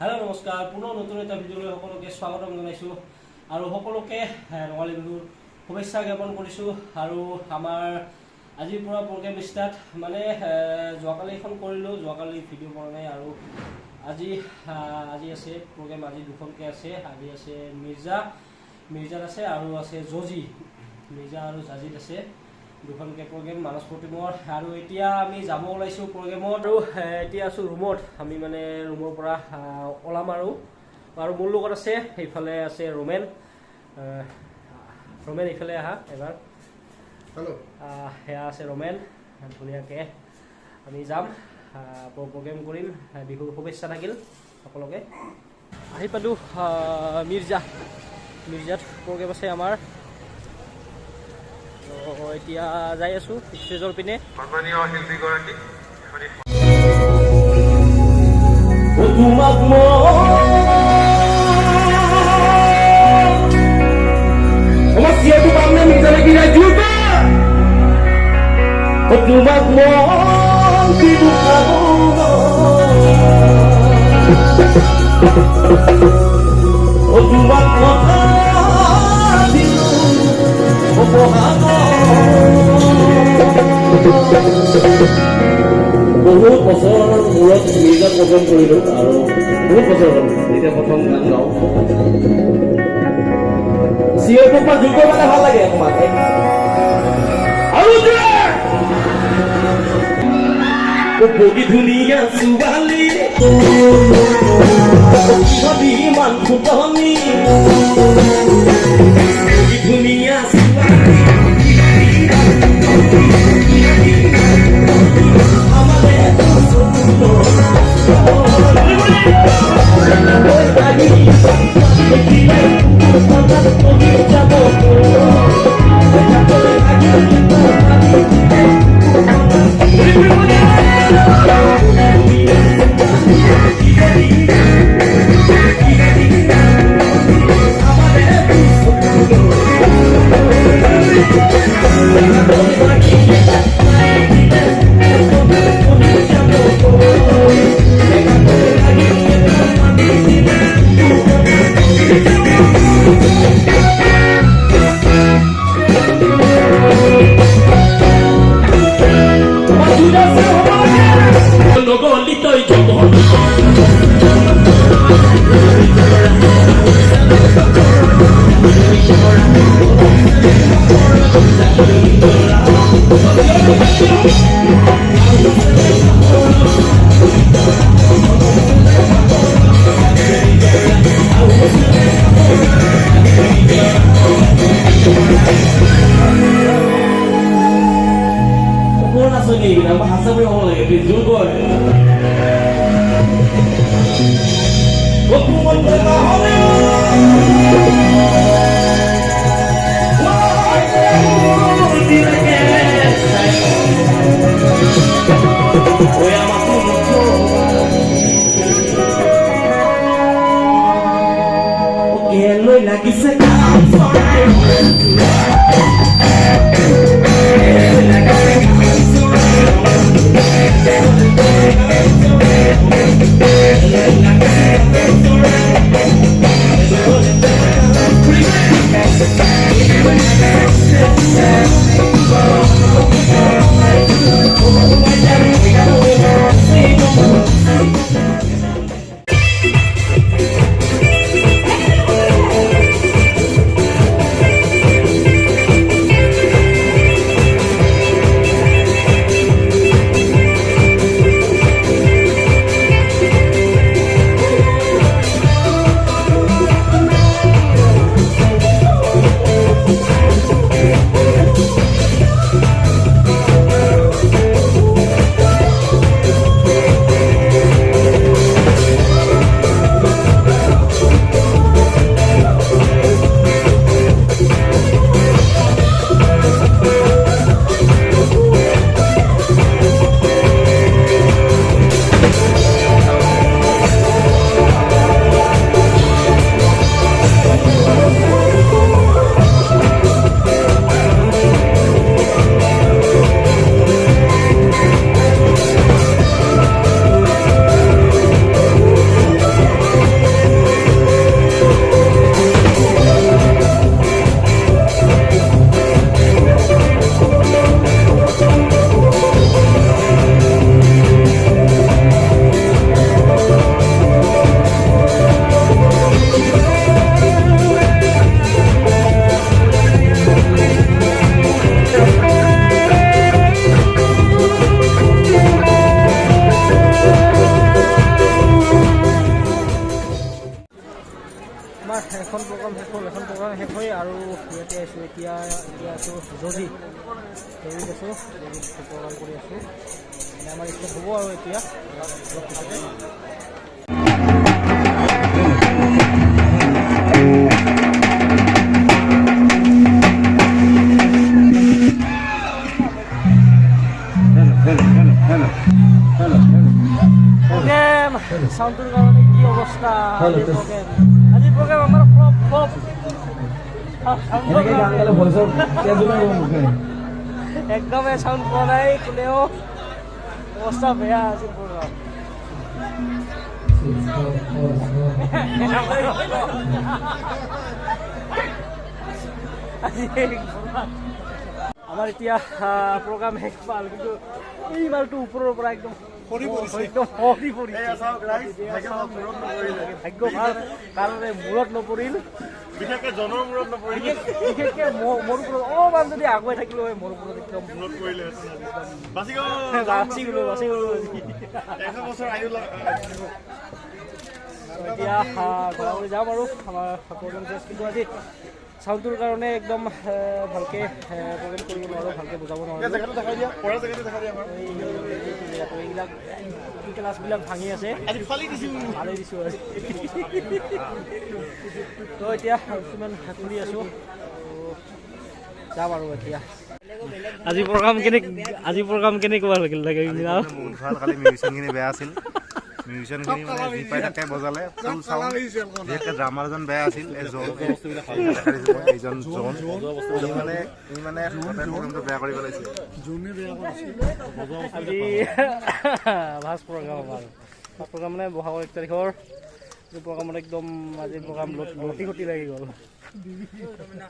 Hello' নমস্কাৰ, পুনৰ নতুন এটা ভিডিঅ'লৈ সকলোকে স্বাগতম জনাইছোঁ আৰু সকলোকে ৰঙালী বিহুৰ শুভেচ্ছা জ্ঞাপন কৰিছোঁ। আৰু আমাৰ আজিৰ পৰা প্ৰগ্ৰেম ষ্টাৰ্ট, মানে যোৱাকালি এখন কৰিলোঁ, যোৱাকালি ভিডিঅ' কৰা নাই। আৰু আজি আছে প্ৰগ্ৰেম, আজি দুখনকৈ আছে। আজি আছে মিৰ্জাত আছে আৰু আছে জজি, মিৰ্জা আৰু জাজিত আছে, দুখনকৈ প্ৰগ্ৰেম মানস প্ৰতিমৰ। আৰু এতিয়া আমি যাব ওলাইছোঁ প্ৰগ্ৰেমত, আৰু এতিয়া আছোঁ ৰুমত। আমি মানে ৰুমৰ পৰা ওলাম আৰু মোৰ লগত আছে, সেইফালে আছে ৰোমেন। এইফালে আহা এবাৰ। হেল্ল'। সেয়া আছে ৰোমেন। ধুনীয়াকৈ আমি যাম, প্ৰগ্ৰেম কৰিম। বিহুৰ শুভেচ্ছা থাকিল সকলোকে। আহি পালোঁ মিৰ্জাত প্ৰগ্ৰেম আছে আমাৰ। এতিয়া যাই আছোঁ ষ্টেজৰ পিনে। সন্মানীয় শিল্পীগৰাকী তোমাক বহুত বছৰৰ মূৰত মিৰ্জাত প্ৰগ্ৰেম কৰিলোঁ, আৰু বহুত বছৰ হ'ল এতিয়া প্ৰথম গান গাওঁ। চিঞৰটোৰ পৰা যোগ পালে ভাল লাগে অকণমান। আৰু বগী ধুনীয়া ছোৱালী ইমান ফুটনি, বগী ধুনীয়া ছোৱালী লাগিছে আমাৰ এখন প্ৰগ্ৰাম শেষ হ'ল, এখন প্ৰগ্ৰাম শেষ হৈ আৰু ইয়াতে আছোঁ এতিয়া আছোঁ জজি আছোঁ প্ৰগ্ৰাম কৰি আছোঁ। আমাৰ এতিয়া হ'ব আৰু এতিয়া অলপ পিছতে চাউণ্ডটোৰ কাৰণে কি অৱস্থা আজিৰ প্ৰগ্ৰেম আমাৰ ফ্লপ একদমেই চাউণ্ড পোৱা নাই কোনেও, অৱস্থা বেয়া আজিৰ প্ৰগ্ৰাম। আমাৰ এতিয়া প্ৰগ্ৰাম শেষ পাল, কিন্তু এই মালটো ওপৰৰ পৰা একদম ভাগ্য ভাল কাৰণে মূৰত নপৰিল, বিশেষকৈ জনৰ মূৰত নপৰিল, বিশেষকৈ মোৰ ওপৰত অলপমান যদি আগুৱাই থাকিলো হয় মোৰ ওপৰত একদম মূৰত পৰিলে বাচি গ'লো। এতিয়া ঘূৰাবলৈ যাম আৰু আমাৰ প্ৰগ্ৰেম চেছ, কিন্তু আজি চাউণ্ডটোৰ কাৰণে একদম ভালকৈ প্ৰগ্ৰেম কৰিব নোৱাৰোঁ, ভালকৈ বুজাব নোৱাৰোঁ। এইবিলাক ক্লাছবিলাক ভাঙি আছে, ফালি দিছোঁ আৰু তো এতিয়া কিমান কৰি আছোঁ, যাম আৰু এতিয়া। আজি প্ৰগ্ৰাম কেনেকুৱা লাগিল? খালি মিউজিচিয়ানখিনি বেয়া আছিল, মিউজিচিয়ানখিনি মানে যি পাই তাকে বজালে, ফুল চাউণ্ড। বিশেষকৈ ড্ৰামাৰজন বেয়া আছিল, এইজন জন মানে প্ৰগ্ৰামটো বেয়া কৰি পেলাইছিল। আজি ফাৰ্ষ্ট প্ৰগ্ৰাম আমাৰ প্ৰগ্ৰাম মানে বহাগৰ 1 তাৰিখৰ প্ৰগ্ৰামত একদম আজি প্ৰগ্ৰাম লটি ঘটি লাগি গ'ল।